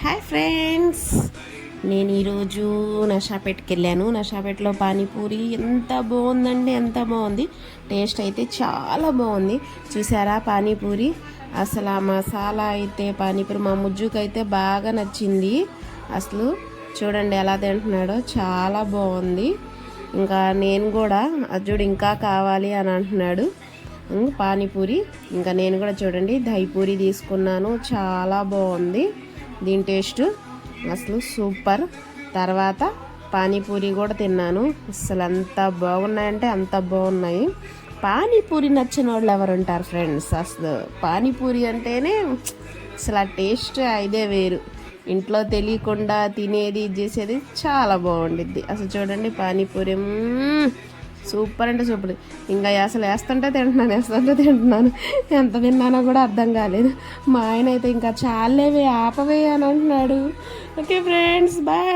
Hi friends, నేను ఈరోజు నషాపేట్కి వెళ్ళాను. నషాపేట్లో పానీపూరి ఎంత బాగుందండి, ఎంత బాగుంది. టేస్ట్ అయితే చాలా బాగుంది. చూసారా పానీపూరి? అసలు ఆ మసాలా అయితే పానీపూరి మా ముజ్జుకైతే బాగా నచ్చింది. అసలు చూడండి ఎలా తింటున్నాడో, చాలా బాగుంది. ఇంకా నేను కూడా అజ్జుడు ఇంకా కావాలి అని అంటున్నాడు పానీపూరి. ఇంకా నేను కూడా చూడండి దహిపూరి తీసుకున్నాను, చాలా బాగుంది దీని టేస్ట్, అసలు సూపర్. తర్వాత పానీపూరి కూడా తిన్నాను, అసలు అంత బాగున్నాయంటే అంత బాగున్నాయి. పానీపూరి నచ్చిన వాళ్ళు ఎవరు ఉంటారు ఫ్రెండ్స్? అసలు పానీపూరి అంటేనే అసలు ఆ టేస్ట్ ఇదే వేరు. ఇంట్లో తెలియకుండా తినేది చేసేది చాలా బాగుండిద్ది. అసలు చూడండి పానీపూరి సూపర్ అంటే సూపర్. ఇంకా అసలు వేస్తుంటే తింటున్నాను, ఎంత తిన్నానో కూడా అర్థం కాలేదు. మా ఆయన అయితే ఇంకా చాలేవే ఆపవే అని అంటున్నాడు. Okay friends, bye.